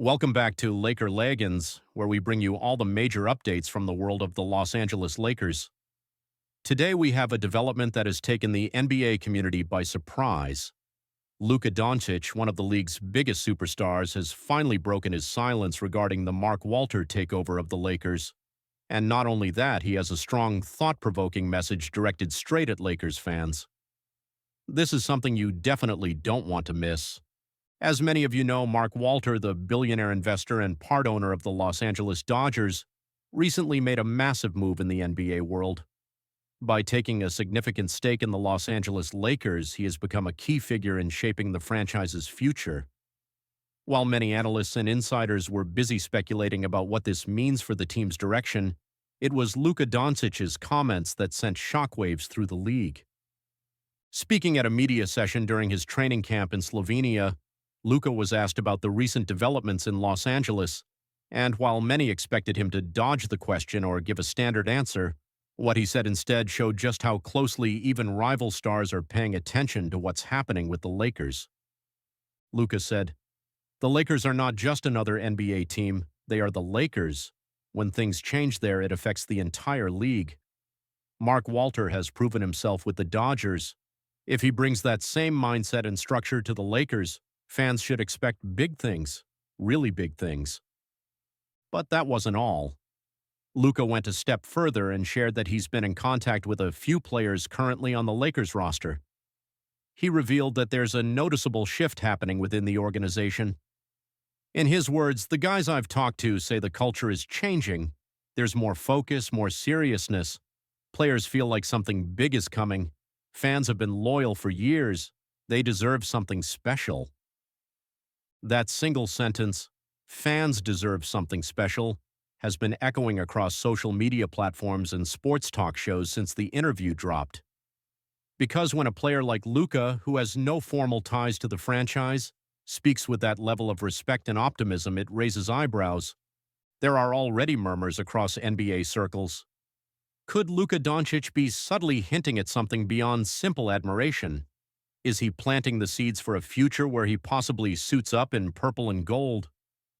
Welcome back to Laker Legends, where we bring you all the major updates from the world of the Los Angeles Lakers. Today we have a development that has taken the NBA community by surprise. Luka Doncic, one of the league's biggest superstars, has finally broken his silence regarding the Mark Walter takeover of the Lakers. And not only that, he has a strong, thought-provoking message directed straight at Lakers fans. This is something you definitely don't want to miss. As many of you know, Mark Walter, the billionaire investor and part owner of the Los Angeles Dodgers, recently made a massive move in the NBA world. By taking a significant stake in the Los Angeles Lakers, he has become a key figure in shaping the franchise's future. While many analysts and insiders were busy speculating about what this means for the team's direction, it was Luka Doncic's comments that sent shockwaves through the league. Speaking at a media session during his training camp in Slovenia, Luka was asked about the recent developments in Los Angeles, and while many expected him to dodge the question or give a standard answer, what he said instead showed just how closely even rival stars are paying attention to what's happening with the Lakers. Luka said, "The Lakers are not just another NBA team, they are the Lakers. When things change there, it affects the entire league. Mark Walter has proven himself with the Dodgers. If he brings that same mindset and structure to the Lakers, fans should expect big things, really big things." But that wasn't all. Luka went a step further and shared that he's been in contact with a few players currently on the Lakers roster. He revealed that there's a noticeable shift happening within the organization. In his words, "The guys I've talked to say the culture is changing. There's more focus, more seriousness. Players feel like something big is coming. Fans have been loyal for years. They deserve something special." That single sentence, "fans deserve something special," has been echoing across social media platforms and sports talk shows since the interview dropped. Because when a player like Luka, who has no formal ties to the franchise, speaks with that level of respect and optimism, it raises eyebrows. There are already murmurs across NBA circles. Could Luka Doncic be subtly hinting at something beyond simple admiration? Is he planting the seeds for a future where he possibly suits up in purple and gold?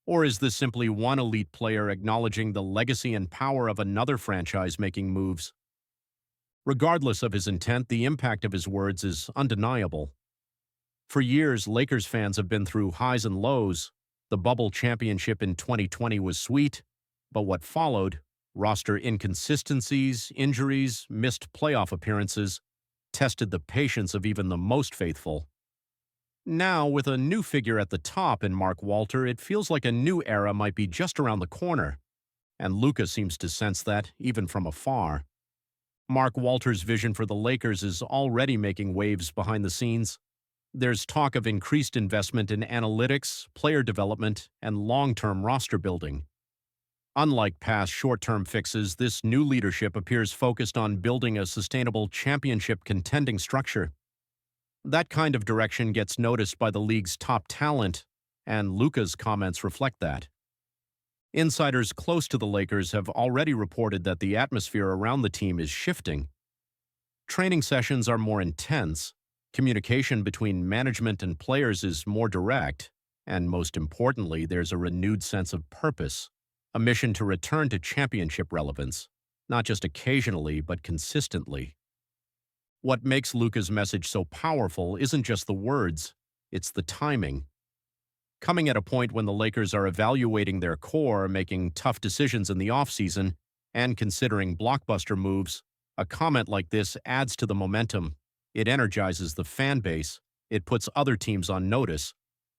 Or is this simply one elite player acknowledging the legacy and power of another franchise making moves? Regardless of his intent, the impact of his words is undeniable. For years, Lakers fans have been through highs and lows. The bubble championship in 2020 was sweet, but what followed, roster inconsistencies, injuries, missed playoff appearances, tested the patience of even the most faithful. Now, with a new figure at the top in Mark Walter, it feels like a new era might be just around the corner. And Luka seems to sense that, even from afar. Mark Walter's vision for the Lakers is already making waves behind the scenes. There's talk of increased investment in analytics, player development, and long-term roster building. Unlike past short-term fixes, this new leadership appears focused on building a sustainable championship contending structure. That kind of direction gets noticed by the league's top talent, and Luka's comments reflect that. Insiders close to the Lakers have already reported that the atmosphere around the team is shifting. Training sessions are more intense, communication between management and players is more direct, and most importantly, there's a renewed sense of purpose. A mission to return to championship relevance, not just occasionally, but consistently. What makes Luka's message so powerful isn't just the words, it's the timing. Coming at a point when the Lakers are evaluating their core, making tough decisions in the offseason, and considering blockbuster moves, a comment like this adds to the momentum. It energizes the fan base, it puts other teams on notice,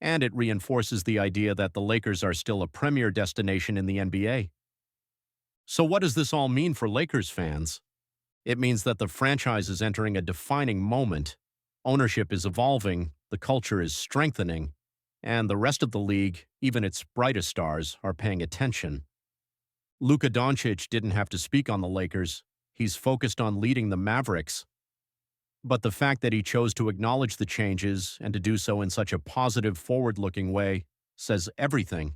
and it reinforces the idea that the Lakers are still a premier destination in the NBA. So what does this all mean for Lakers fans? It means that the franchise is entering a defining moment. Ownership is evolving, the culture is strengthening, and the rest of the league, even its brightest stars, are paying attention. Luka Doncic didn't have to speak on the Lakers. He's focused on leading the Mavericks. But the fact that he chose to acknowledge the changes and to do so in such a positive, forward-looking way says everything.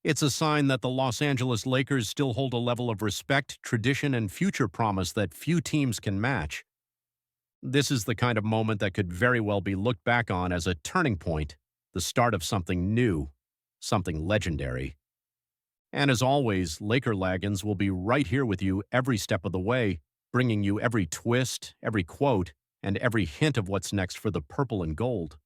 It's a sign that the Los Angeles Lakers still hold a level of respect, tradition, and future promise that few teams can match. This is the kind of moment that could very well be looked back on as a turning point, the start of something new, something legendary. And as always, Laker Lagons will be right here with you every step of the way, bringing you every twist, every quote, and every hint of what's next for the purple and gold.